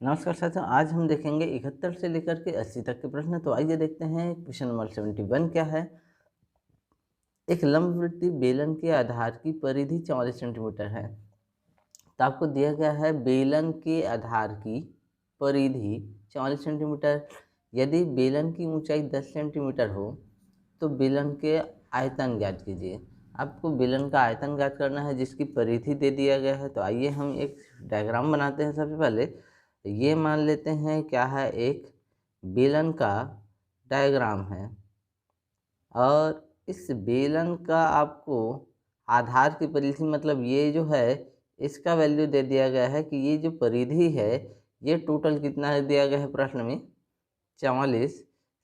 नमस्कार साथियों, आज हम देखेंगे 71 से लेकर के 80 तक के प्रश्न। तो आइए देखते हैं क्वेश्चन नंबर 71 क्या है। एक लंबवृत्तीय बेलन के आधार की परिधि 44 सेंटीमीटर है। तो आपको दिया गया है बेलन के आधार की परिधि 44 सेंटीमीटर। यदि बेलन की ऊंचाई 10 सेंटीमीटर हो तो बेलन के आयतन ज्ञात कीजिए। आपको बेलन का आयतन ज्ञात करना है जिसकी परिधि दे दिया गया है। तो आइए हम एक डायग्राम बनाते हैं। सबसे पहले ये मान लेते हैं क्या है, एक बेलन का डायग्राम है और इस बेलन का आपको आधार की परिधि मतलब ये जो है इसका वैल्यू दे दिया गया है कि ये जो परिधि है ये टोटल कितना दिया गया है प्रश्न में, 44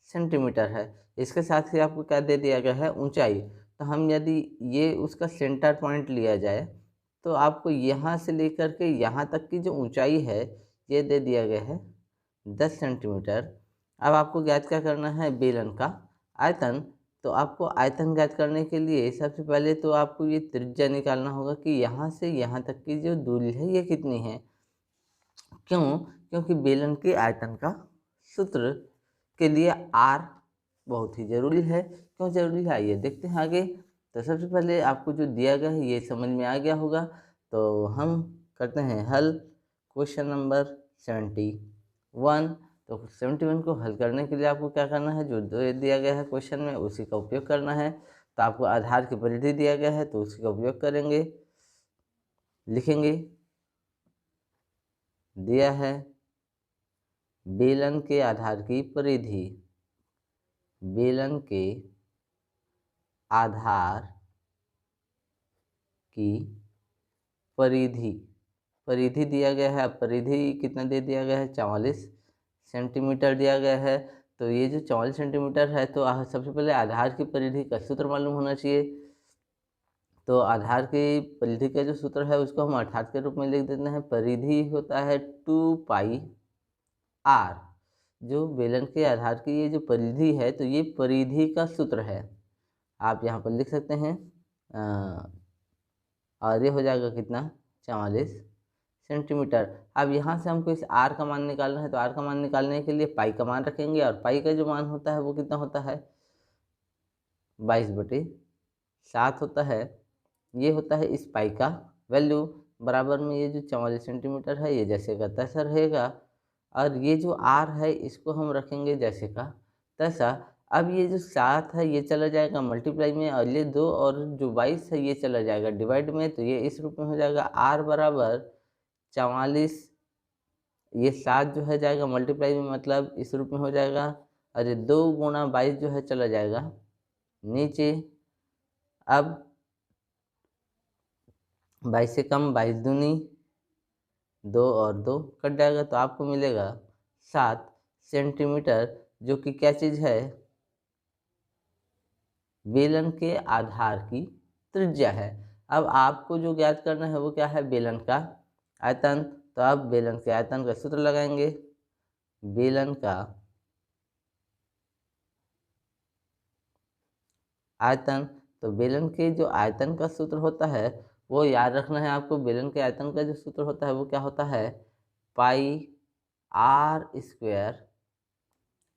सेंटीमीटर है। इसके साथ ही आपको क्या दे दिया गया है, ऊंचाई। तो हम यदि ये उसका सेंटर पॉइंट लिया जाए तो आपको यहाँ से लेकर के यहाँ तक की जो ऊंचाई है ये दे दिया गया है 10 सेंटीमीटर। अब आपको ज्ञात क्या करना है, बेलन का आयतन। तो आपको आयतन ज्ञात करने के लिए सबसे पहले तो आपको ये त्रिज्या निकालना होगा कि यहाँ से यहाँ तक की जो दूरी है ये कितनी है। क्यों? क्योंकि बेलन के आयतन का सूत्र के लिए आर बहुत ही ज़रूरी है। क्यों ज़रूरी है, आइए देखते हैं आगे। तो सबसे पहले आपको जो दिया गया है ये समझ में आ गया होगा। तो हम करते हैं हल क्वेश्चन नंबर 71। तो 71 को हल करने के लिए आपको क्या करना है, जो दिया गया है क्वेश्चन में उसी का उपयोग करना है। तो आपको आधार की परिधि दिया गया है तो उसी का उपयोग करेंगे, लिखेंगे। दिया है बेलन के आधार की परिधि, बेलन के आधार की परिधि, परिधि दिया गया है। परिधि कितना दे दिया गया है, 44 सेंटीमीटर दिया गया है। तो ये जो 44 सेंटीमीटर है तो सबसे पहले आधार की परिधि का सूत्र मालूम होना चाहिए। तो आधार की परिधि का जो सूत्र है उसको हम अर्थात के रूप में लिख देते हैं। परिधि होता है 2 पाई आर। जो बेलन के आधार की ये जो परिधि है तो ये परिधि का सूत्र है, आप यहाँ पर लिख सकते हैं। और ये हो जाएगा कितना, 44 सेंटीमीटर। अब यहाँ से हमको इस आर का मान निकालना है। तो आर का मान निकालने के लिए पाई का मान रखेंगे और पाई का जो मान होता है वो कितना होता है, 22/7 होता है। ये होता है इस पाई का वैल्यू। बराबर में ये जो 44 सेंटीमीटर है ये जैसे का तैसा रहेगा और ये जो आर है इसको हम रखेंगे जैसे का तैसा। अब ये जो 7 है ये चला जाएगा मल्टीप्लाई में और ये 2 और जो 22 है ये चला जाएगा डिवाइड में। तो ये इस रूप में हो जाएगा आर बराबर 44, ये 7 जो है जाएगा मल्टीप्लाई में मतलब इस रूप में हो जाएगा और ये 2 गुणा 22 जो है चला जाएगा नीचे। अब 22 से कम 22 दूनी 2 और 2 कट जाएगा तो आपको मिलेगा 7 सेंटीमीटर, जो कि क्या चीज़ है, बेलन के आधार की त्रिज्या है। अब आपको जो ज्ञात करना है वो क्या है, बेलन का आयतन। तो आप बेलन के आयतन का सूत्र लगाएंगे। बेलन का आयतन, तो बेलन के जो आयतन का सूत्र होता है वो याद रखना है आपको। बेलन के आयतन का जो सूत्र होता है वो क्या होता है, पाई आर स्क्वायर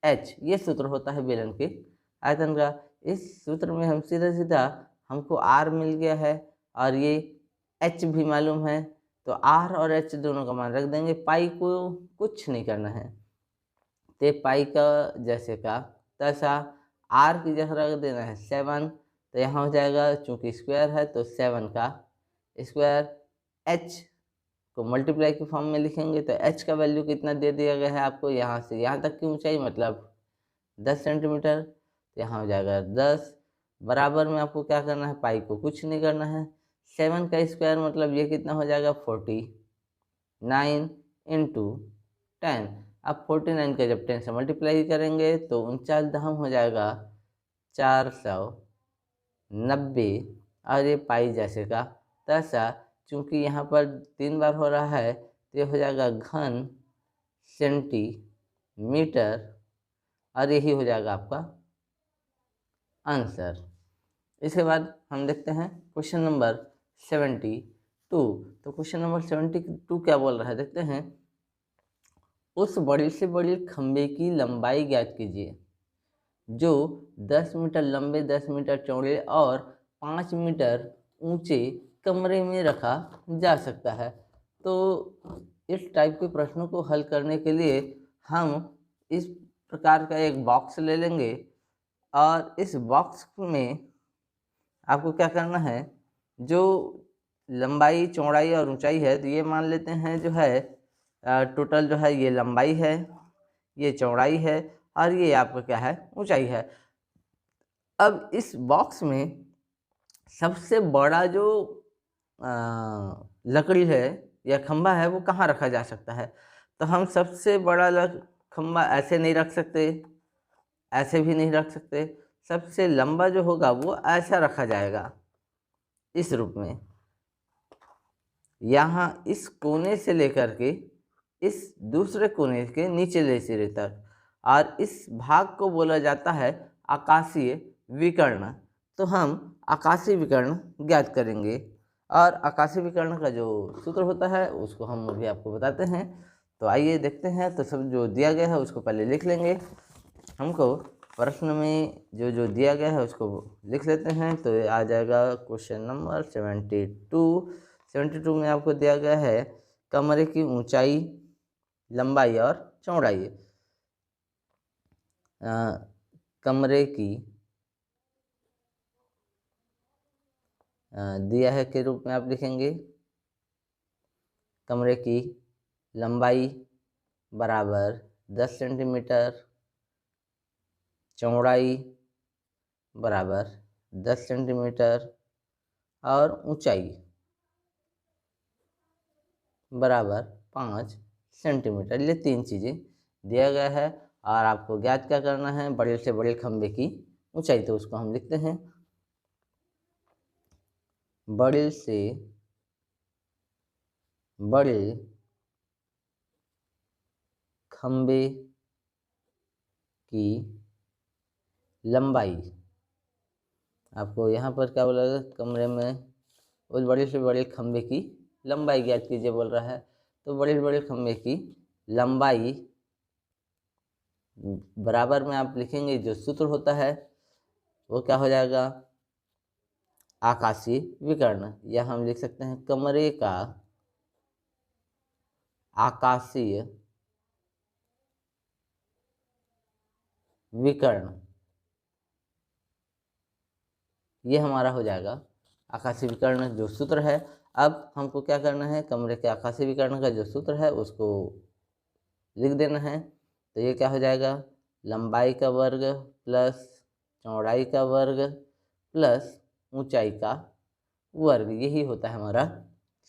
एच। ये सूत्र होता है बेलन के आयतन का। इस सूत्र में हम सीधा सीधा हमको आर मिल गया है और ये एच भी मालूम है। तो आर और एच दोनों का मान रख देंगे, पाई को कुछ नहीं करना है। तो पाई का जैसे का तैसा, आर की जगह रख देना है 7। तो यहाँ हो जाएगा, चूंकि स्क्वायर है तो 7 का स्क्वायर। एच को मल्टीप्लाई के फॉर्म में लिखेंगे तो एच का वैल्यू कितना दे दिया गया है आपको, यहाँ से यहाँ तक की ऊंचाई मतलब 10 सेंटीमीटर। तो यहाँ हो जाएगा 10। बराबर में आपको क्या करना है, पाई को कुछ नहीं करना है। 7 का स्क्वायर मतलब ये कितना हो जाएगा, 49 इंटू 10। अब 49 का जब 10 से मल्टीप्लाई करेंगे तो 49 हो जाएगा 490। और ये पाई जैसे का तैसा, चूँकि यहाँ पर 3 बार हो रहा है तो ये हो जाएगा घन सेंटीमीटर और यही हो जाएगा आपका आंसर। इसके बाद हम देखते हैं क्वेश्चन नंबर 72। तो क्वेश्चन नंबर 72 क्या बोल रहा है देखते हैं। उस बड़े से बड़े खंभे की लंबाई ज्ञात कीजिए जो 10 मीटर लंबे, 10 मीटर चौड़े और 5 मीटर ऊंचे कमरे में रखा जा सकता है। तो इस टाइप के प्रश्नों को हल करने के लिए हम इस प्रकार का एक बॉक्स ले लेंगे और इस बॉक्स में आपको क्या करना है, जो लंबाई, चौड़ाई और ऊंचाई है, तो ये मान लेते हैं जो है टोटल जो है ये लंबाई है, ये चौड़ाई है और ये आपका क्या है, ऊंचाई है। अब इस बॉक्स में सबसे बड़ा जो लकड़ी है या खंभा है वो कहाँ रखा जा सकता है। तो हम सबसे बड़ा खंभा ऐसे नहीं रख सकते, ऐसे भी नहीं रख सकते। सबसे लंबा जो होगा वो ऐसा रखा जाएगा, इस रूप में। यहाँ इस कोने से लेकर के इस दूसरे कोने के निचले सिरे तक, और इस भाग को बोला जाता है आकाशीय विकर्ण। तो हम आकाशीय विकर्ण ज्ञात करेंगे और आकाशीय विकर्ण का जो सूत्र होता है उसको हम अभी आपको बताते हैं। तो आइए देखते हैं। तो सब जो दिया गया है उसको पहले लिख लेंगे। हमको प्रश्न में जो जो दिया गया है उसको लिख लेते हैं। तो ये आ जाएगा क्वेश्चन नंबर 72 में आपको दिया गया है कमरे की ऊंचाई, लंबाई और चौड़ाई। कमरे की दिया है के रूप में आप लिखेंगे कमरे की लंबाई बराबर 10 सेंटीमीटर, चौड़ाई बराबर 10 सेंटीमीटर और ऊंचाई बराबर 5 सेंटीमीटर। ये 3 चीज़ें दिया गया है और आपको ज्ञात क्या करना है, बड़े से बड़े खंभे की ऊंचाई। तो उसको हम लिखते हैं बड़े से बड़े खंभे की लंबाई। आपको यहाँ पर क्या बोला, कमरे में उस बड़े से बड़े खंभे की लंबाई ज्ञात कीजिए बोल रहा है। तो बड़े से बड़े खंभे की लंबाई बराबर में आप लिखेंगे जो सूत्र होता है वो क्या हो जाएगा, आकाशीय विकर्ण। या हम लिख सकते हैं कमरे का आकाशीय विकर्ण। ये हमारा हो जाएगा आकाशीय विकर्ण जो सूत्र है। अब हमको क्या करना है, कमरे के आकाशीय विकर्ण का जो सूत्र है उसको लिख देना है। तो ये क्या हो जाएगा, लंबाई का वर्ग प्लस चौड़ाई का वर्ग प्लस ऊंचाई का वर्ग, यही होता है हमारा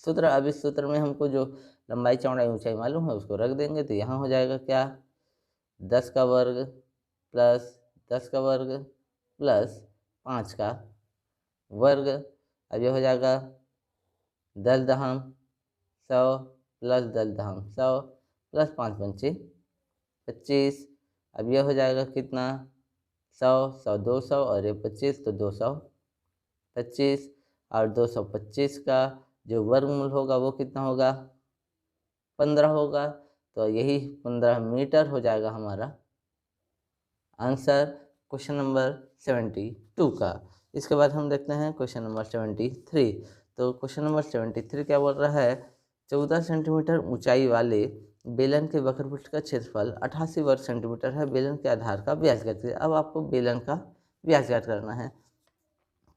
सूत्र। अब इस सूत्र में हमको जो लंबाई, चौड़ाई, ऊंचाई मालूम है उसको रख देंगे। तो यहाँ हो जाएगा क्या, 10 का वर्ग प्लस 10 का वर्ग प्लस 5 का वर्ग। अब ये हो जाएगा 10 दहम 100 प्लस 10 दहम 100 प्लस 5 पंचे 25। अब ये हो जाएगा कितना, 100 100 200 और ये 25 तो 225 और 225 का जो वर्गमूल होगा वो कितना होगा, 15 होगा। तो यही 15 मीटर हो जाएगा हमारा आंसर क्वेश्चन नंबर 72 का। इसके बाद हम देखते हैं क्वेश्चन नंबर 73। तो क्वेश्चन नंबर 73 क्या बोल रहा है, 14 सेंटीमीटर ऊंचाई वाले बेलन के वक्रपृष्ठ का क्षेत्रफल 88 वर्ग सेंटीमीटर है। बेलन के आधार का व्यास ज्ञात कीजिए। अब आपको बेलन का व्यास ज्ञात करना है।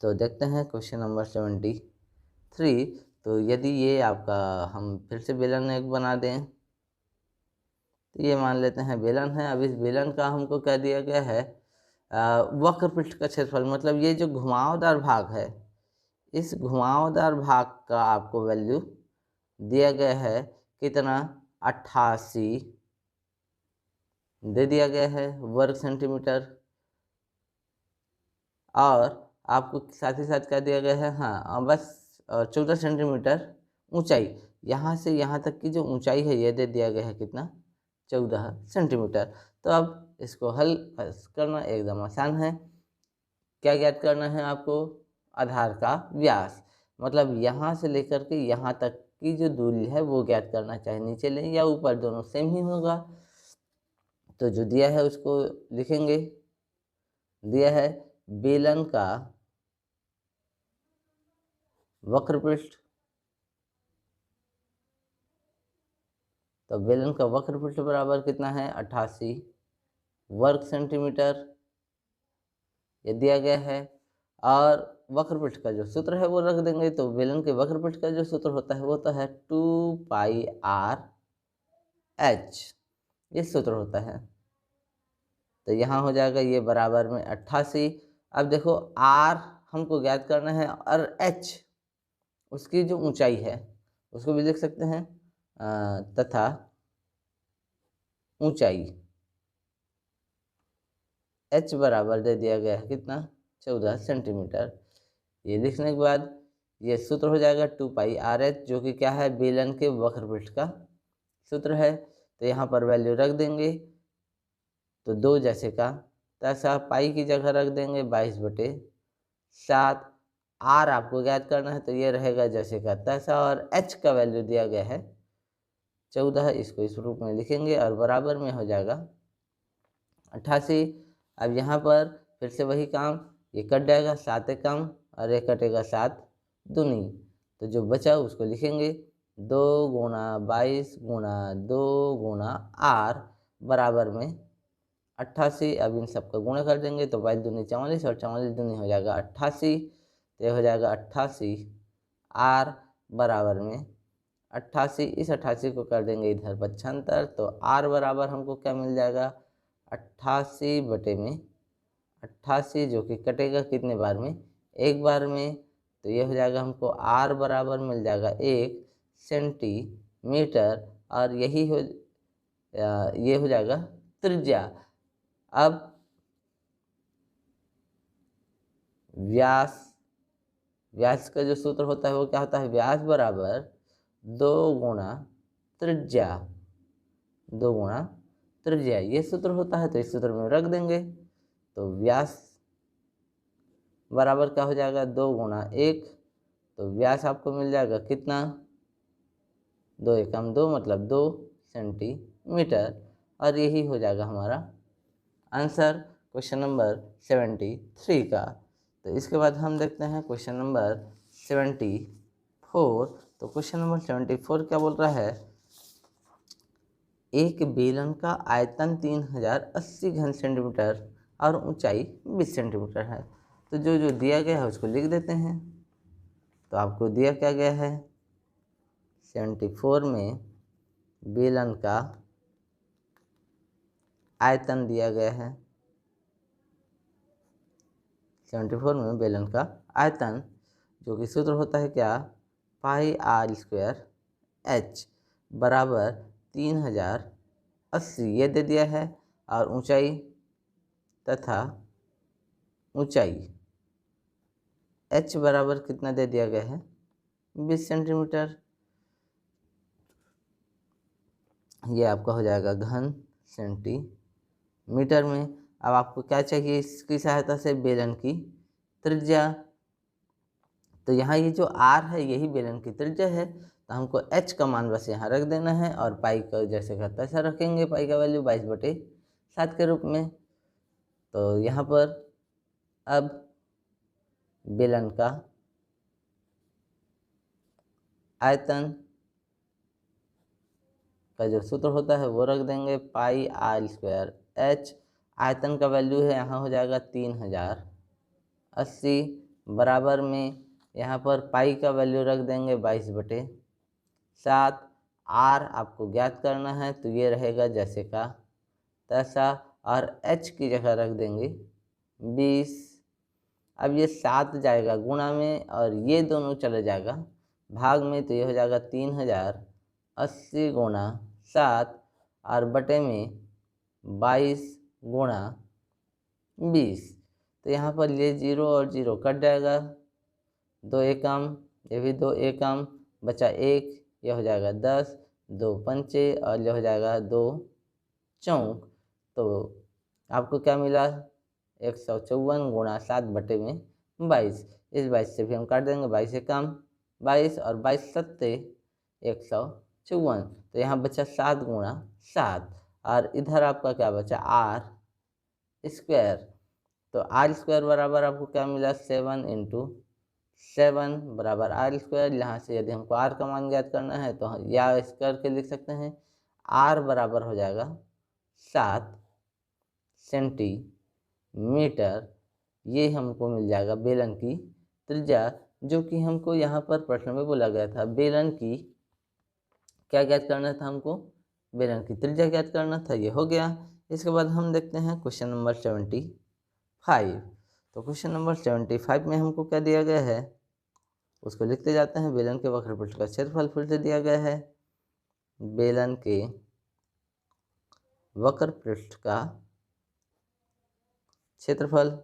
तो देखते हैं क्वेश्चन नंबर 73। तो यदि ये आपका, हम फिर से बेलन एक बना दें, तो ये मान लेते हैं बेलन है। अब इस बेलन का हमको क्या दिया गया है, वक्रपृष्ठ का क्षेत्रफल, मतलब ये जो घुमावदार भाग है, इस घुमावदार भाग का आपको वैल्यू दिया गया है कितना, 88 दे दिया गया है वर्ग सेंटीमीटर। और आपको साथ ही साथ क्या दिया गया है, हाँ बस 14 सेंटीमीटर ऊंचाई, यहाँ से यहाँ तक की जो ऊंचाई है ये दे दिया गया है कितना, 14 सेंटीमीटर। तो अब इसको हल करना एकदम आसान है। क्या ज्ञात करना है आपको, आधार का व्यास, मतलब यहाँ से लेकर के यहाँ तक की जो दूरी है वो ज्ञात करना, चाहे नीचे लें या ऊपर, दोनों सेम ही होगा। तो जो दिया है उसको लिखेंगे। दिया है बेलन का वक्रपृष्ठ, तो बेलन का वक्रपृष्ठ बराबर कितना है 88 वर्ग सेंटीमीटर, ये दिया गया है। और वक्रपृष्ठ का जो सूत्र है वो रख देंगे। तो बेलन के वक्रपृष्ठ का जो सूत्र होता है वो तो है 2πr/h, ये सूत्र होता है। तो यहाँ हो जाएगा ये बराबर में 88। अब देखो r हमको ज्ञात करना है और h उसकी जो ऊंचाई है उसको भी लिख सकते हैं, तथा ऊंचाई h बराबर दे दिया गया है कितना 14 सेंटीमीटर। ये लिखने के बाद ये सूत्र हो जाएगा 2πr/h, जो कि क्या है बेलन के वक्रपृष्ठ का सूत्र है। तो यहाँ पर वैल्यू रख देंगे, तो 2 जैसे का तैसा, पाई की जगह रख देंगे 22/7। r आपको ज्ञात करना है तो ये रहेगा जैसे का तैसा, और h का वैल्यू दिया गया है 14, इसको इस रूप में लिखेंगे और बराबर में हो जाएगा 88। अब यहाँ पर फिर से वही काम, ये कट जाएगा 7 कम और ये कटेगा 7 दूनी, तो जो बचा उसको लिखेंगे 2 गुणा 22 गुणा 2 गुणा r बराबर में 88। अब इन सबका गुणा कर देंगे तो 22 दूनी 44 और 44 दूनी हो जाएगा 88, तो ये हो जाएगा 88 r बराबर में 88। इस 88 को कर देंगे इधर 75, तो r बराबर हमको क्या मिल जाएगा 88/88, जो कि कटेगा कितने बार में, एक बार में। तो ये हो जाएगा हमको r बराबर मिल जाएगा 1 सेंटीमीटर, और यही हो ये हो जाएगा त्रिज्या। अब व्यास का जो सूत्र होता है वो क्या होता है, व्यास बराबर 2 गुणा त्रिज्या, 2 गुणा त्रिज्या, ये सूत्र होता है। तो इस सूत्र में रख देंगे, तो व्यास बराबर क्या हो जाएगा 2 गुणा 1, तो व्यास आपको मिल जाएगा कितना 2 एकम 2 मतलब 2 सेंटीमीटर, और यही हो जाएगा हमारा आंसर क्वेश्चन नंबर 73 का। तो इसके बाद हम देखते हैं क्वेश्चन नंबर 74। तो क्वेश्चन नंबर 74 क्या बोल रहा है, एक बेलन का आयतन 3080 घन सेंटीमीटर और ऊंचाई 20 सेंटीमीटर है। तो जो जो दिया गया है उसको लिख देते हैं। तो आपको दिया क्या गया है 74 में बेलन का आयतन दिया गया है, 74 में बेलन का आयतन, जो कि सूत्र होता है क्या πr² बराबर 3080, ये दे दिया है। और ऊंचाई तथा ऊंचाई h बराबर कितना दे दिया गया है 20 सेंटीमीटर, ये आपका हो जाएगा घन सेंटीमीटर में। अब आपको क्या चाहिए इसकी सहायता से, बेलन की त्रिज्या। तो यहाँ ये जो r है यही बेलन की त्रिज्या है, तो हमको h का मान बस यहाँ रख देना है, और पाई का जैसे का तैसा रखेंगे, पाई का वैल्यू 22/7 के रूप में। तो यहाँ पर अब बेलन का आयतन का जो सूत्र होता है वो रख देंगे πr²h, आयतन का वैल्यू है यहाँ हो जाएगा 3080, बराबर में यहाँ पर पाई का वैल्यू रख देंगे 22/7। r आपको ज्ञात करना है तो ये रहेगा जैसे का तैसा, और h की जगह रख देंगे 20। अब ये 7 जाएगा गुणा में और ये दोनों चले जाएगा भाग में, तो ये हो जाएगा 3080 गुणा 7 और बटे में 22 गुणा 20। तो यहाँ पर ये 0 और 0 कट जाएगा, 2 एकम, ये भी 2 एकम, बचा 1, ये हो जाएगा 10, 2 पंचे और ये हो जाएगा 2 चौक। तो आपको क्या मिला 154 गुणा 7 बटे में 22। इस 22 से भी हम काट देंगे, 22 एकम 22 और 22 सत्ते 154। तो यहाँ बचा 7 गुणा 7 और इधर आपका क्या बचा आर स्क्वायर। तो आर स्क्वायर बराबर आपको क्या मिला 7 इंटू 7 बराबर आर स्क्वायर। यहाँ से यदि हमको आर का मान ज्ञात करना है तो या इस करके लिख सकते हैं आर बराबर हो जाएगा 7 सेंटीमीटर। ये हमको मिल जाएगा बेलन की त्रिज्या, जो कि हमको यहाँ पर प्रश्न में बोला गया था। बेलन की क्या ज्ञात करना था हमको, बेलन की त्रिज्या ज्ञात करना था। ये हो गया। इसके बाद हम देखते हैं क्वेश्चन नंबर 75। तो क्वेश्चन नंबर 75 में हमको क्या दिया गया है उसको लिखते जाते हैं। बेलन के वक्रपृष्ठ का क्षेत्रफल फिर से दिया गया है। बेलन के वक्रपृष्ठ का क्षेत्रफल।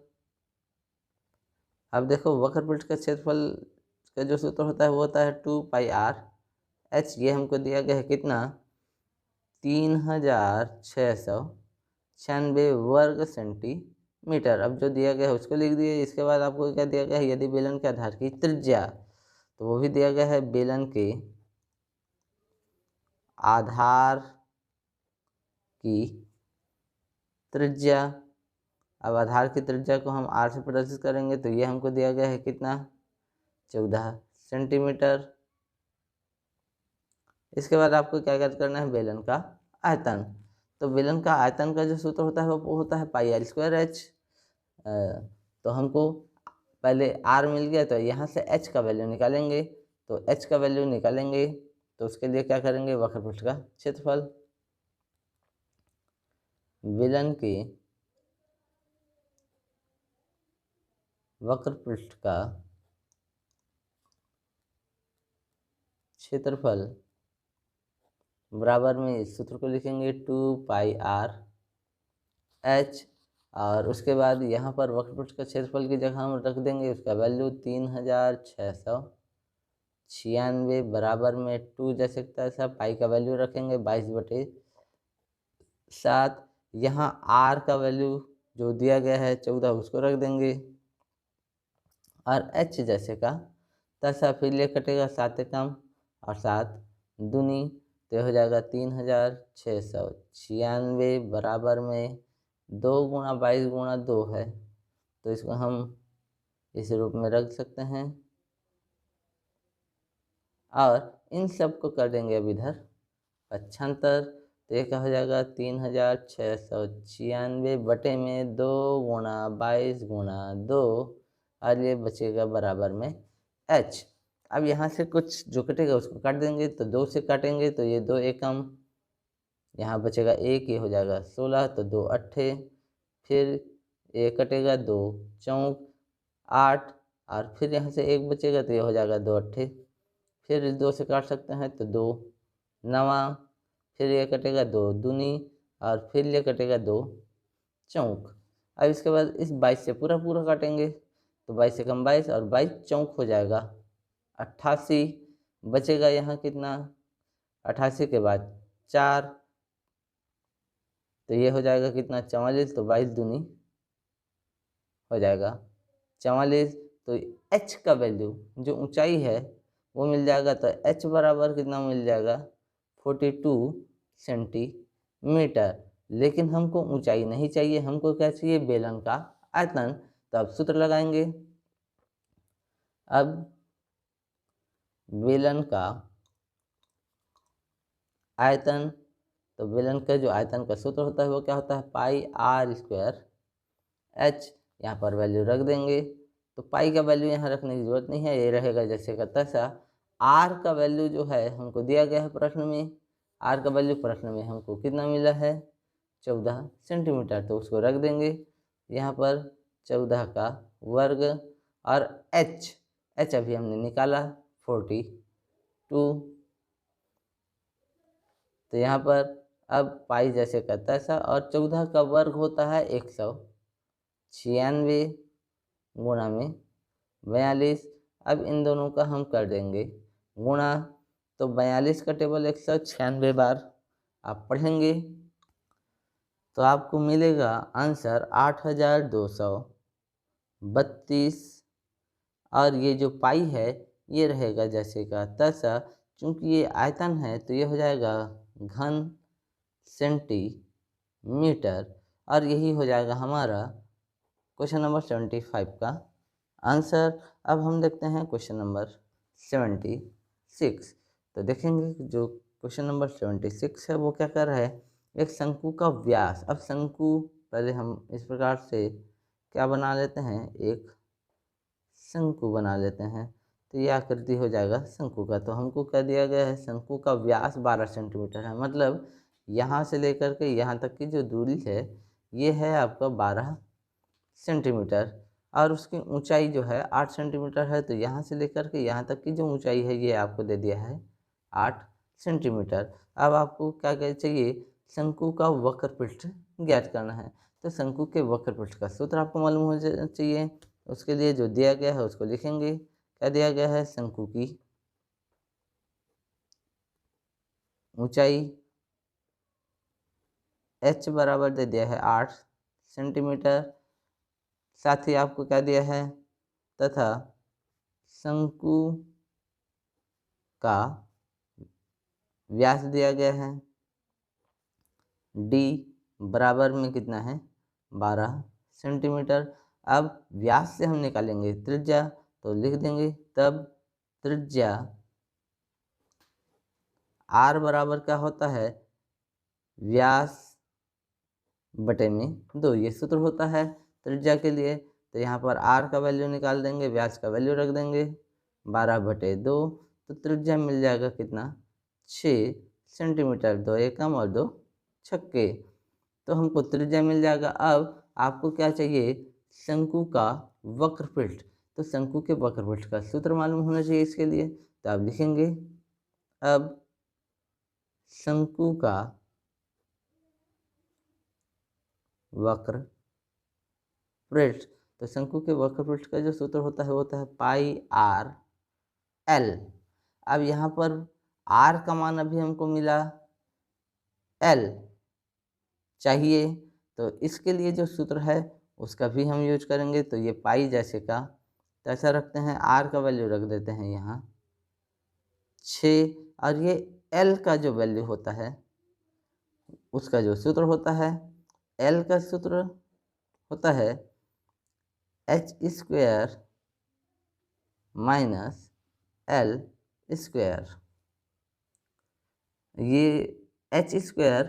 अब देखो वक्रपृष्ठ का क्षेत्रफल का जो सूत्र होता है वो होता है 2πr/h। ये हमको दिया गया है कितना 3696 वर्ग सेंटीमीटर। अब जो दिया गया है उसको लिख दिए। इसके बाद आपको क्या दिया गया है, यदि बेलन के आधार की त्रिज्या, तो वो भी दिया गया है बेलन के आधार की त्रिज्या। अब आधार की त्रिज्या को हम r से प्रदर्शित करेंगे तो ये हमको दिया गया है कितना 14 सेंटीमीटर। इसके बाद आपको क्या ज्ञात करना है बेलन का आयतन। तो बेलन का आयतन का जो सूत्र होता है वो होता है πr²h। तो हमको पहले r मिल गया तो यहाँ से h का वैल्यू निकालेंगे। तो h का वैल्यू निकालेंगे तो उसके लिए क्या करेंगे वक्रपृष्ठ का क्षेत्रफल। बेलन के वक्रपृष्ठ का क्षेत्रफल बराबर में इस सूत्र को लिखेंगे 2πr/h। और उसके बाद यहाँ पर वक्रपृष्ठ का क्षेत्रफल की जगह हम रख देंगे उसका वैल्यू 3696 बराबर में 2 जैसे तैसा पाई का वैल्यू रखेंगे 22/7। यहाँ r का वैल्यू जो दिया गया है 14 उसको रख देंगे और h जैसे का तैसा। फिर ये कटेगा 7 एकम और 7 दूनी, तो हो जाएगा 3696 बराबर में 2 गुणा 22 गुणा 2 है, तो इसको हम इस रूप में रख सकते हैं और इन सब को कर देंगे अब इधर पक्षांतर। तो ये क्या हो जाएगा 3696 बटे में 2 गुणा 22 गुणा 2 और ये बचेगा बराबर में h। अब यहाँ से कुछ जो कटेगा उसको काट देंगे, तो 2 से काटेंगे तो ये 2 एकम, यहाँ बचेगा 1, ये हो जाएगा 16, तो 2 अट्ठे, फिर 1 कटेगा 2 चौक 8 और फिर यहाँ से 1 बचेगा तो ये हो जाएगा 2 अट्ठे, फिर इस 2 से काट सकते हैं तो 2 नवा, फिर ये कटेगा 2 दूनी और फिर ये कटेगा 2 चौक। अब इसके बाद इस 22 से पूरा पूरा काटेंगे तो 22 से कम 22 और 22 चौक हो जाएगा 88, बचेगा यहाँ कितना 88 के बाद 4, तो ये हो जाएगा कितना 44, तो 22 दूनी हो जाएगा 44। तो h का वैल्यू जो ऊंचाई है वो मिल जाएगा, तो h बराबर कितना मिल जाएगा 42 सेंटीमीटर। लेकिन हमको ऊंचाई नहीं चाहिए, हमको क्या चाहिए बेलन का आयतन। तो अब सूत्र लगाएंगे। अब बेलन का आयतन, तो बेलन का जो आयतन का सूत्र होता है वो क्या होता है πr²h। यहाँ पर वैल्यू रख देंगे, तो पाई का वैल्यू यहाँ रखने की जरूरत नहीं है, ये रहेगा जैसे का तैसा। आर का वैल्यू जो है हमको दिया गया है प्रश्न में, आर का वैल्यू प्रश्न में हमको कितना मिला है 14 सेंटीमीटर, तो उसको रख देंगे यहाँ पर 14 का वर्ग और h अभी हमने निकाला 42, तो यहाँ पर अब पाई जैसे का तैसा और 14 का वर्ग होता है 196 गुणा में 42। अब इन दोनों का हम कर देंगे गुणा, तो 42 का टेबल 196 बार आप पढ़ेंगे तो आपको मिलेगा आंसर 8232 और ये जो पाई है ये रहेगा जैसे का तैसा चूँकि ये आयतन है तो ये हो जाएगा घन सेंटीमीटर, और यही हो जाएगा हमारा क्वेश्चन नंबर 75 का आंसर। अब हम देखते हैं क्वेश्चन नंबर 76। तो देखेंगे कि जो क्वेश्चन नंबर 76 है वो क्या कर रहा है, एक शंकु का व्यास। अब शंकु पहले हम इस प्रकार से क्या बना लेते हैं, एक शंकु बना लेते हैं, तो ये आकृति हो जाएगा शंकु का। तो हमको क्या दिया गया है, शंकु का व्यास 12 सेंटीमीटर है, मतलब यहाँ से लेकर के यहाँ तक की जो दूरी है ये है आपका 12 सेंटीमीटर, और उसकी ऊंचाई जो है 8 सेंटीमीटर है। तो यहाँ से लेकर के यहाँ तक की जो ऊंचाई है ये आपको दे दिया है 8 सेंटीमीटर। अब आपको क्या चाहिए, शंकु का वक्रपृष्ठ ज्ञात करना है। तो शंकु के वक्रपृष्ठ का सूत्र आपको मालूम हो चाहिए। उसके लिए जो दिया गया है उसको लिखेंगे। क्या दिया गया है, शंकु की ऊंचाई h बराबर दे दिया है 8 सेंटीमीटर, साथ ही आपको क्या दिया है, तथा शंकु का व्यास दिया गया है d बराबर में कितना है, 12 सेंटीमीटर। अब व्यास से हम निकालेंगे त्रिज्या, तो लिख देंगे तब त्रिज्या r बराबर क्या होता है, व्यास बटे में 2, ये सूत्र होता है त्रिज्या के लिए। तो यहाँ पर r का वैल्यू निकाल देंगे, व्यास का वैल्यू रख देंगे 12/2, तो त्रिज्या मिल जाएगा कितना, 6 सेंटीमीटर। 2 एकम और 2 छक्के, तो हमको त्रिज्या मिल जाएगा। अब आपको क्या चाहिए, शंकु का वक्रपृष्ठ। तो शंकु के वक्रपृष्ठ का सूत्र मालूम होना चाहिए इसके लिए, तो आप लिखेंगे अब शंकु का वक्रपृष्ठ। तो शंकु के वक्रपृष्ठ का जो सूत्र होता है वो होता है पाई आर एल। अब यहाँ पर r का मान अभी हमको मिला, l चाहिए, तो इसके लिए जो सूत्र है उसका भी हम यूज करेंगे। तो ये पाई जैसे का ऐसा रखते हैं, r का वैल्यू रख देते हैं यहाँ 6, और ये l का जो वैल्यू होता है उसका जो सूत्र होता है, l का सूत्र होता है h² माइनस l स्क्वायर। ये h²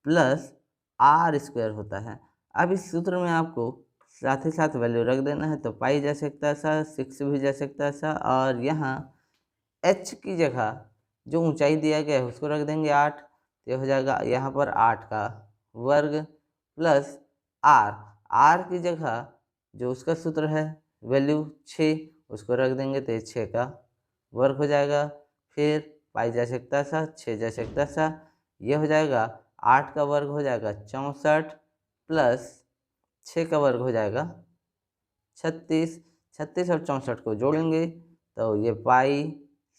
प्लस r² होता है। अब इस सूत्र में आपको साथ ही साथ वैल्यू रख देना है, तो पाई जा सकता है सा, 6 भी जा सकता है सा, और यहाँ h की जगह जो ऊंचाई दिया गया है उसको रख देंगे 8, तो ये हो जाएगा यहाँ पर 8 का वर्ग प्लस r की जगह जो उसका सूत्र है वैल्यू 6 उसको रख देंगे, तो ये 6 का वर्ग हो जाएगा। फिर पाई जा सकता सा, 6 जा सकता सा, ये हो जाएगा 8 का वर्ग हो जाएगा 64 प्लस 6 का वर्ग हो जाएगा 36। 36 और 64 को जोड़ेंगे तो ये पाई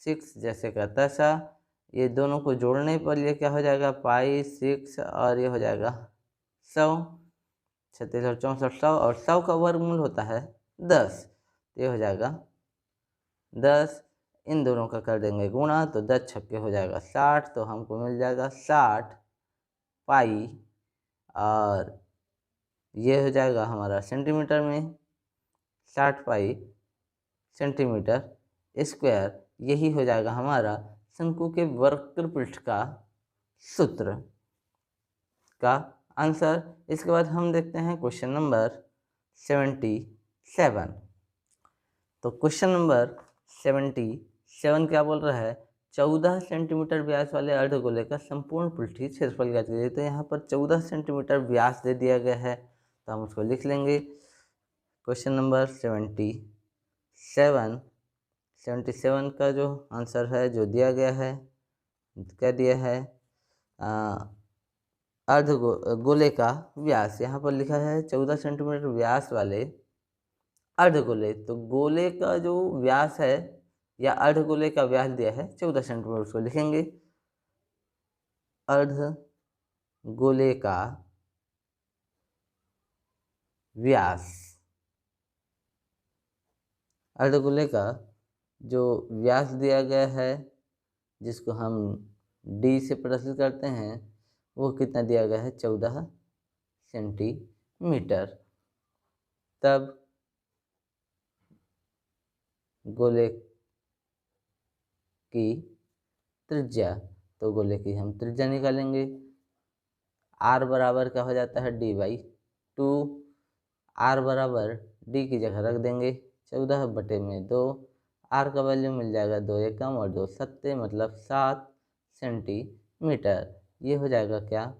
6 जैसे का तैसा, ये दोनों को जोड़ने पर ये क्या हो जाएगा, पाई 6 और ये हो जाएगा 100। 36 और 64 100, और 100 का वर्गमूल होता है 10, तो ये हो जाएगा 10। इन दोनों का कर देंगे गुणा, तो 10 छक्के हो जाएगा 60, तो हमको मिल जाएगा 60 पाई, और ये हो जाएगा हमारा सेंटीमीटर में 60 पाई सेंटीमीटर स्क्वायर। यही हो जाएगा हमारा शंकु के वक्रपृष्ठ का सूत्र का आंसर। इसके बाद हम देखते हैं क्वेश्चन नंबर 77। तो क्वेश्चन नंबर 77 क्या बोल रहा है, 14 सेंटीमीटर व्यास वाले अर्धगोले का संपूर्ण पृष्ठीय क्षेत्रफल ज्ञात कीजिए। तो यहाँ पर 14 सेंटीमीटर व्यास दे दिया गया है, तो हम उसको लिख लेंगे। क्वेश्चन नंबर 77 का जो आंसर है जो दिया गया है, क्या दिया है, अर्धगोले का व्यास यहाँ पर लिखा है 14 सेंटीमीटर व्यास वाले अर्धगोले। तो गोले का जो व्यास है या अर्धगोले का व्यास दिया है 14 सेंटीमीटर, उसको लिखेंगे अर्धगोले का व्यास। अर्धगोले का जो व्यास दिया गया है जिसको हम डी से प्रदर्शित करते हैं वो कितना दिया गया है 14 सेंटीमीटर। तब गोले की त्रिज्या, तो गोले की हम त्रिज्या निकालेंगे। आर बराबर क्या हो जाता है डी बाई 2। आर बराबर डी की जगह रख देंगे 14/2। आर का वैल्यू मिल जाएगा 2 एकम और 2 सत्ते मतलब 7 सेंटीमीटर। ये हो जाएगा क्या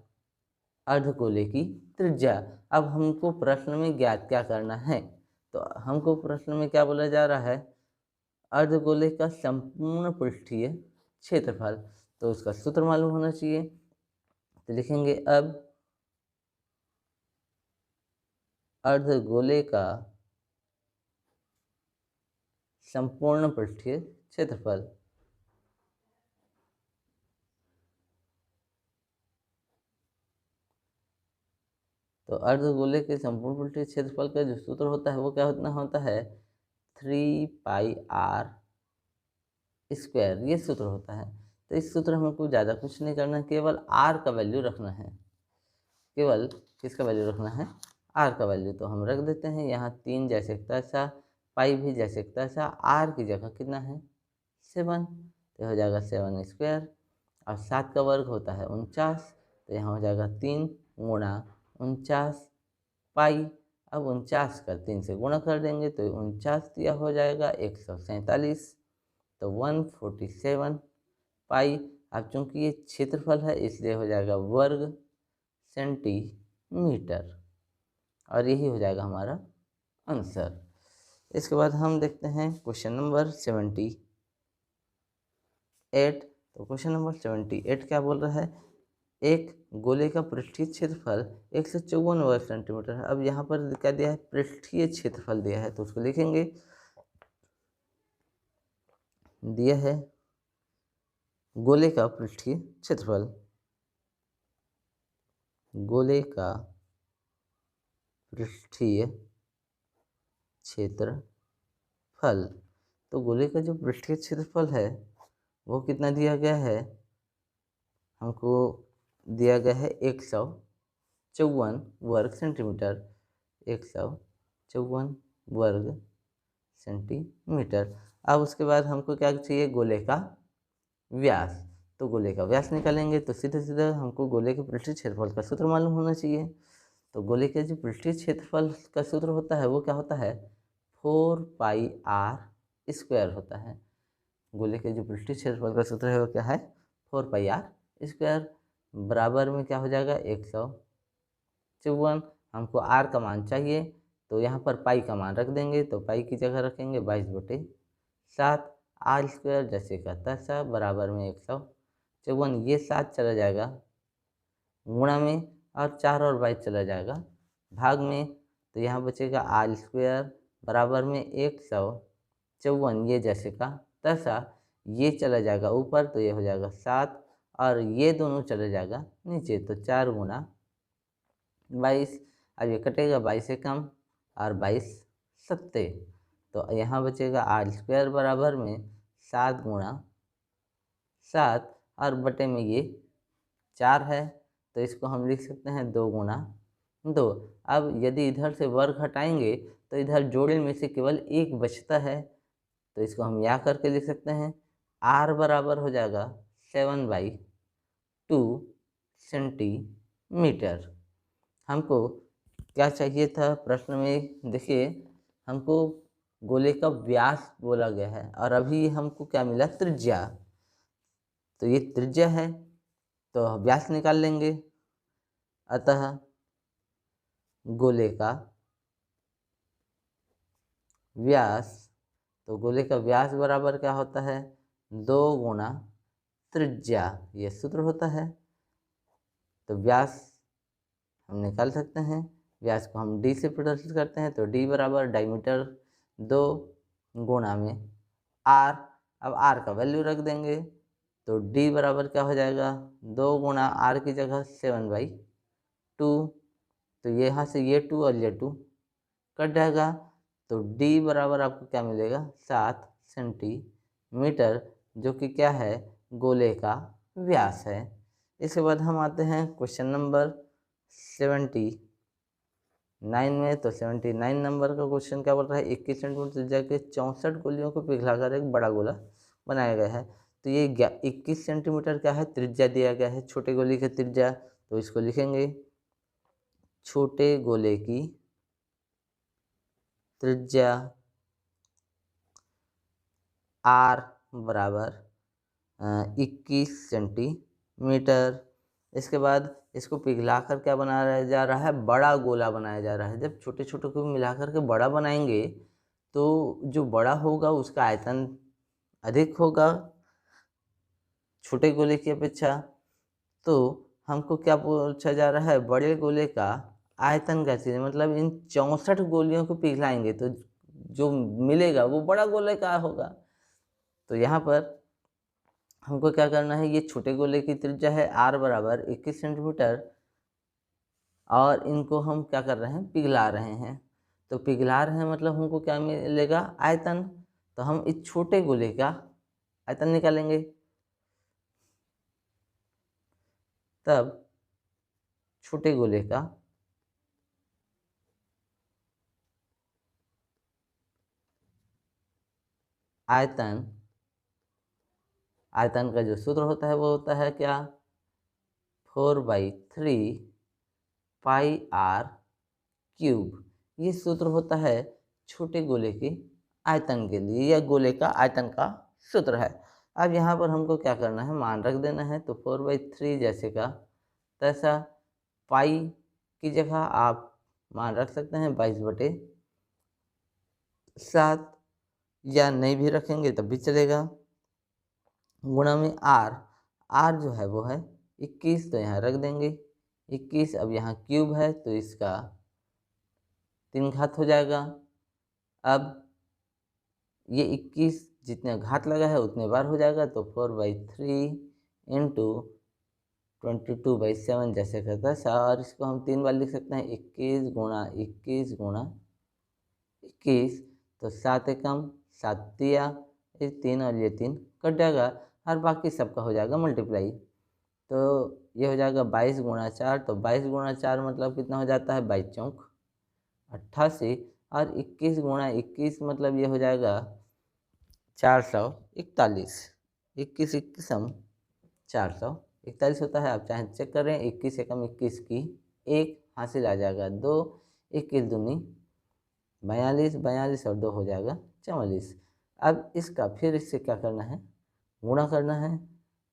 अर्धगोले की त्रिज्या। अब हमको प्रश्न में ज्ञात क्या करना है, तो हमको प्रश्न में क्या बोला जा रहा है अर्धगोले का संपूर्ण पृष्ठीय क्षेत्रफल, तो उसका सूत्र मालूम होना चाहिए। तो लिखेंगे अब अर्धगोले का संपूर्ण पृष्ठीय क्षेत्रफल। तो अर्धगोले के संपूर्ण पृष्ठीय क्षेत्रफल का जो सूत्र होता है वो क्या होता है 3πr², ये सूत्र होता है। तो इस सूत्र में हमको ज़्यादा कुछ नहीं करना, केवल आर का वैल्यू रखना है। केवल किसका वैल्यू रखना है आर का वैल्यू। तो हम रख देते हैं यहाँ 3 जैसे तैसा, पाई भी जैसे तैसा, आर की जगह कितना है 7, तो हो जाएगा 7² और 7 का वर्ग होता है 49, तो यहाँ हो जाएगा 3 गुणा 49 पाई। अब 49 का 3 से गुणा कर देंगे तो 49 दिया हो जाएगा 147, तो 147 पाई। अब चूंकि ये क्षेत्रफल है इसलिए हो जाएगा वर्ग सेंटीमीटर, और यही हो जाएगा हमारा आंसर। इसके बाद हम देखते हैं क्वेश्चन नंबर 78। तो क्वेश्चन नंबर 78 क्या बोल रहा है, एक गोले का पृष्ठीय क्षेत्रफल 154 वर्ग सेंटीमीटर है। अब यहाँ पर क्या दिया है पृष्ठीय क्षेत्रफल दिया है, तो उसको लिखेंगे। दिया है गोले का पृष्ठीय क्षेत्रफल, गोले का पृष्ठीय क्षेत्रफल। तो गोले का जो पृष्ठीय क्षेत्रफल है वो कितना दिया गया है, हमको दिया गया है 154 वर्ग सेंटीमीटर, 154 वर्ग सेंटीमीटर। अब उसके बाद हमको क्या चाहिए गोले का व्यास, तो गोले का व्यास निकालेंगे। तो सीधे सीधे हमको गोले के पृष्ठीय क्षेत्रफल का सूत्र मालूम होना चाहिए। तो गोले के जो पृष्ठीय क्षेत्रफल का सूत्र होता है वो क्या होता है 4πr² होता है। गोले के जो पृष्ठीय क्षेत्रफल का सूत्र है वो क्या है 4πr²। बराबर में क्या हो जाएगा 154। हमको आर का मान चाहिए तो यहाँ पर पाई का मान रख देंगे, तो पाई की जगह रखेंगे 22/7। r² जैसे का तैसा बराबर में 154, ये 7 चला जाएगा गुणा में, और 4 और 22 चला जाएगा भाग में, तो यहाँ बचेगा r² बराबर में 154, ये जैसे का तैसा, ये चला जाएगा ऊपर तो ये हो जाएगा 7, और ये दोनों चले जाएगा नीचे, तो 4 गुणा 22। अब ये कटेगा 22 से कम और 22 सत्ते, तो यहाँ बचेगा r² बराबर में 7 गुणा 7 और बटे में ये 4 है, तो इसको हम लिख सकते हैं 2 गुणा 2। अब यदि इधर से वर्ग हटाएंगे तो इधर जोड़े में से केवल एक बचता है, तो इसको हम यहाँ करके लिख सकते हैं r बराबर हो जाएगा 7/2 सेंटीमीटर। हमको क्या चाहिए था प्रश्न में, देखिए हमको गोले का व्यास बोला गया है और अभी हमको क्या मिला त्रिज्या, तो ये त्रिज्या है तो व्यास निकाल लेंगे। अतः गोले का व्यास, तो गोले का व्यास बराबर क्या होता है 2 गुणा त्रिज्या, ये सूत्र होता है। तो व्यास हम निकाल सकते हैं, व्यास को हम डी से प्रदर्शित करते हैं, तो डी बराबर डायमीटर 2 गुणा में आर। अब आर का वैल्यू रख देंगे, तो डी बराबर क्या हो जाएगा 2 गुणा आर की जगह 7/2, तो यहाँ से ये 2 और ये 2 कट जाएगा, तो डी बराबर आपको क्या मिलेगा 7 सेंटीमीटर, जो कि क्या है गोले का व्यास है। इसके बाद हम आते हैं क्वेश्चन नंबर 79 में। तो 79 नंबर का क्वेश्चन क्या बोल रहा है, 21 सेंटीमीटर त्रिज्या के 64 गोलियों को पिघलाकर एक बड़ा गोला बनाया गया है। तो ये 21 सेंटीमीटर क्या है, त्रिज्या दिया गया है छोटे गोले की त्रिज्या। तो इसको लिखेंगे छोटे गोले की त्रिज्या r बराबर 21 सेंटीमीटर। इसके बाद इसको पिघलाकर क्या बनाया जा रहा है, बड़ा गोला बनाया जा रहा है। जब छोटे छोटे को मिलाकर के बड़ा बनाएंगे तो जो बड़ा होगा उसका आयतन अधिक होगा छोटे गोले की अपेक्षा। तो हमको क्या पूछा जा रहा है, बड़े गोले का आयतन का चीज, मतलब इन 64 गोलियों को पिघलाएंगे तो जो मिलेगा वो बड़ा गोले का होगा। तो यहाँ पर हमको क्या करना है, ये छोटे गोले की त्रिज्या है r बराबर 21 सेंटीमीटर और इनको हम क्या कर रहे हैं, पिघला रहे हैं। तो पिघला रहे हैं मतलब हमको क्या मिलेगा, आयतन। तो हम इस छोटे गोले का आयतन निकालेंगे। तब छोटे गोले का आयतन, आयतन का जो सूत्र होता है वो होता है क्या, 4/3 पाई r क्यूब। ये सूत्र होता है छोटे गोले के आयतन के लिए, या गोले का आयतन का सूत्र है। अब यहाँ पर हमको क्या करना है, मान रख देना है। तो 4/3 जैसे का तैसा, पाई की जगह आप मान रख सकते हैं 22/7, या नहीं भी रखेंगे तब भी चलेगा, गुणा में r। r जो है वो है 21, तो यहाँ रख देंगे 21। अब यहाँ क्यूब है तो इसका 3 घात हो जाएगा। अब ये 21 जितने घात लगा है उतने बार हो जाएगा, तो 4/3 इंटू 22/7 जैसे करता है। और इसको हम 3 बार लिख सकते हैं, 21 गुणा 21 गुणा 21। तो 7 एकम 7 दिया, ये 3 और ये 3 कट जाएगा और बाकी सबका हो जाएगा मल्टीप्लाई। तो ये हो जाएगा 22 गुणा 4। तो 22 गुणा 4 मतलब कितना हो जाता है, 22 चौक 88। और 21 गुणा 21 मतलब ये हो जाएगा 441। 21 21 हम 441 होता है। आप चाहे चेक करें, 21 एकम 21 की 1 हासिल आ जाएगा 2, 21 दूनी 42, 42 और 2 हो जाएगा 44। अब इसका फिर इससे क्या करना है, गुणा करना है।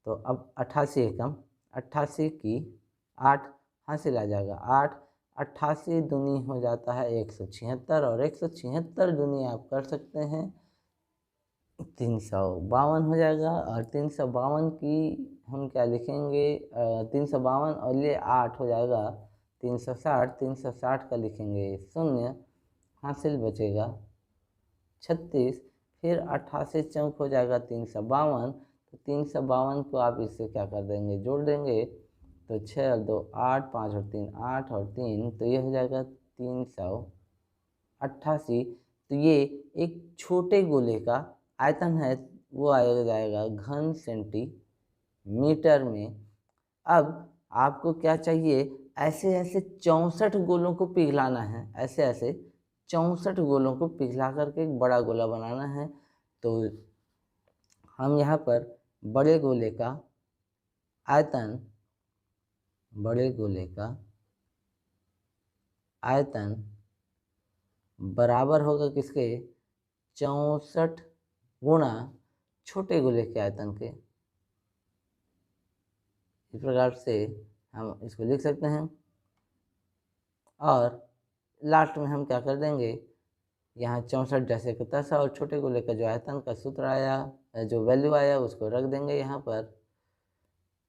तो अब 88 एकम 88 की 8 हासिल आ जाएगा 8, 88 दूनी हो जाता है 176, और 176 दूनी आप कर सकते हैं 352 हो जाएगा। और 352 की हम क्या लिखेंगे, 352 और ये 8 हो जाएगा 360। 360 का लिखेंगे 0, हासिल बचेगा 36। फिर 88 चौक हो जाएगा 352। तो 352 को आप इससे क्या कर देंगे, जोड़ देंगे। तो 6 और 2 8, 5 और 3 8 और 3, तो ये हो जाएगा 388। तो ये एक छोटे गोले का आयतन है, वो आया जाएगा घन सेंटीमीटर में। अब आपको क्या चाहिए, ऐसे ऐसे 64 गोलों को पिघलाना है, ऐसे ऐसे 64 गोलों को पिघला करके एक बड़ा गोला बनाना है। तो हम यहाँ पर बड़े गोले का आयतन, बड़े गोले का आयतन बराबर होगा किसके, 64 गुणा छोटे गोले के आयतन के। इस प्रकार से हम इसको लिख सकते हैं। और लास्ट में हम क्या कर देंगे, यहाँ 64 जैसे कि तैसा, और छोटे गोले का जो आयतन का सूत्र आया, जो वैल्यू आया उसको रख देंगे यहाँ पर,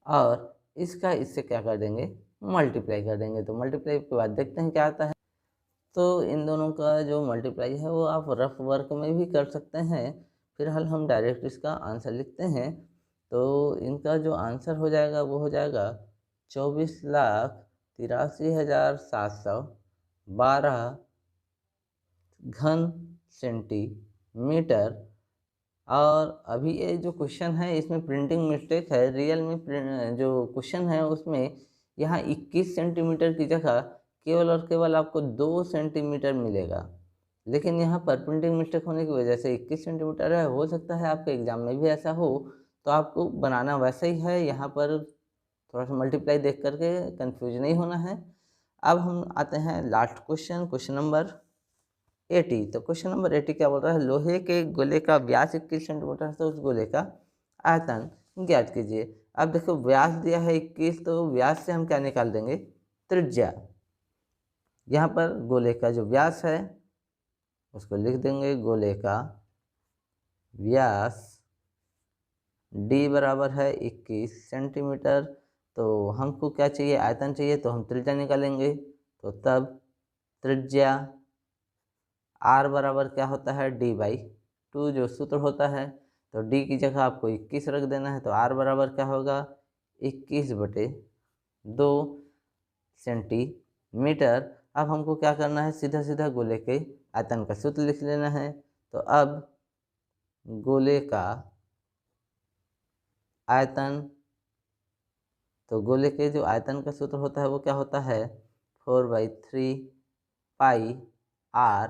और इसका इससे क्या कर देंगे, मल्टीप्लाई कर देंगे। तो मल्टीप्लाई के बाद देखते हैं क्या आता है। तो इन दोनों का जो मल्टीप्लाई है वो आप रफ वर्क में भी कर सकते हैं। फिलहाल हम डायरेक्ट इसका आंसर लिखते हैं। तो इनका जो आंसर हो जाएगा वो हो जाएगा 24,83,712 घन सेंटीमीटर। और अभी ये जो क्वेश्चन है इसमें प्रिंटिंग मिस्टेक है। रियल में जो क्वेश्चन है उसमें यहाँ 21 सेंटीमीटर की जगह केवल और केवल आपको 2 सेंटीमीटर मिलेगा, लेकिन यहाँ पर प्रिंटिंग मिस्टेक होने की वजह से 21 सेंटीमीटर है। हो सकता है आपके एग्जाम में भी ऐसा हो, तो आपको बनाना वैसा ही है। यहाँ पर थोड़ा सा मल्टीप्लाई देख करके कंफ्यूज नहीं होना है। अब हम आते हैं लास्ट क्वेश्चन, क्वेश्चन नंबर 80। तो क्वेश्चन नंबर 80 क्या बोल रहा है, लोहे के गोले का व्यास 21 सेंटीमीटर है, तो उस गोले का आयतन ज्ञात कीजिए। अब देखो व्यास दिया है 21, तो व्यास से हम क्या निकाल देंगे, त्रिज्या। यहाँ पर गोले का जो व्यास है उसको लिख देंगे, गोले का व्यास d बराबर है 21 सेंटीमीटर। तो हमको क्या चाहिए, आयतन चाहिए, तो हम त्रिज्या निकालेंगे। तो तब त्रिज्या r बराबर क्या होता है, d/2 जो सूत्र होता है। तो d की जगह आपको 21 रख देना है। तो r बराबर क्या होगा, 21/2 सेंटीमीटर। अब हमको क्या करना है, सीधा सीधा गोले के आयतन का सूत्र लिख लेना है। तो अब गोले का आयतन, तो गोले के जो आयतन का सूत्र होता है वो क्या होता है, 4/3 पाई r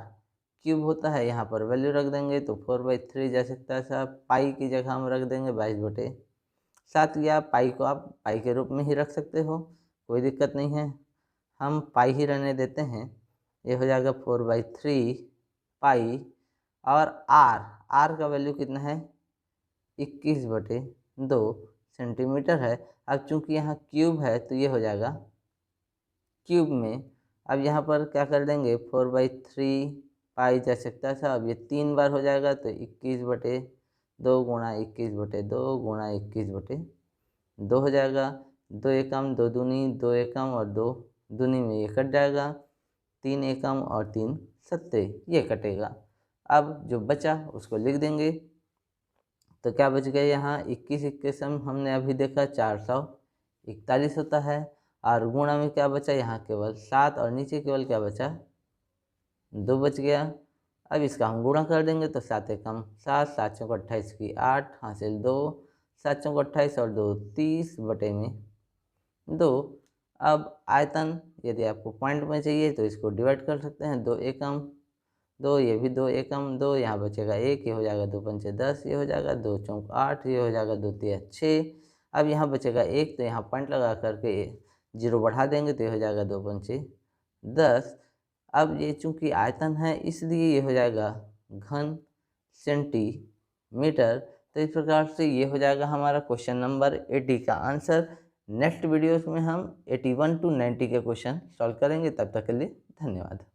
क्यूब होता है। यहाँ पर वैल्यू रख देंगे तो 4/3 जा सकता है साहब, पाई की जगह हम रख देंगे 22/7, या पाई को आप पाई के रूप में ही रख सकते हो, कोई दिक्कत नहीं है, हम पाई ही रहने देते हैं। ये हो जाएगा 4/3 पाई, और r का वैल्यू कितना है, 21/2 सेंटीमीटर है। अब चूंकि यहाँ क्यूब है तो ये हो जाएगा क्यूब में। अब यहाँ पर क्या कर देंगे, 4/3 पाई जा सकता था, अब ये 3 बार हो जाएगा, तो 21/2 गुणा 21/2 गुणा 21/2 हो जाएगा। 2 एकम 2 दूनी 2 एकम और 2 दूनी में ये कट जाएगा, 3 एकम और 3 सत्ते ये कटेगा। अब जो बचा उसको लिख देंगे। तो क्या बच गया, यहाँ 21 हमने अभी देखा 441 होता है, और गुणा में क्या बचा, यहाँ केवल 7 और नीचे केवल क्या बचा, 2 बच गया। अब इसका हम गुणा कर देंगे, तो 7 एकम 7, 7 चौक 28 की 8 हासिल 2, 7 चौक 28 और 2 30/2। अब आयतन यदि आपको पॉइंट में चाहिए तो इसको डिवाइड कर सकते हैं, 2 एकम 2, ये भी 2 एकम 2, यहाँ बचेगा 1, ये हो जाएगा 2 पंचे 10, ये हो जाएगा 2 चौक 8, ये हो जाएगा 2 तिया 6। अब यहाँ बचेगा 1, तो यहाँ पॉइंट लगा करके 0 बढ़ा देंगे, तो ये हो जाएगा 2 पंचे 10। अब ये चूंकि आयतन है इसलिए ये हो जाएगा घन सेंटीमीटर। तो इस प्रकार से ये हो जाएगा हमारा क्वेश्चन नंबर 80 का आंसर। नेक्स्ट वीडियोस में हम 81 to 90 के क्वेश्चन सॉल्व करेंगे। तब तक के लिए धन्यवाद।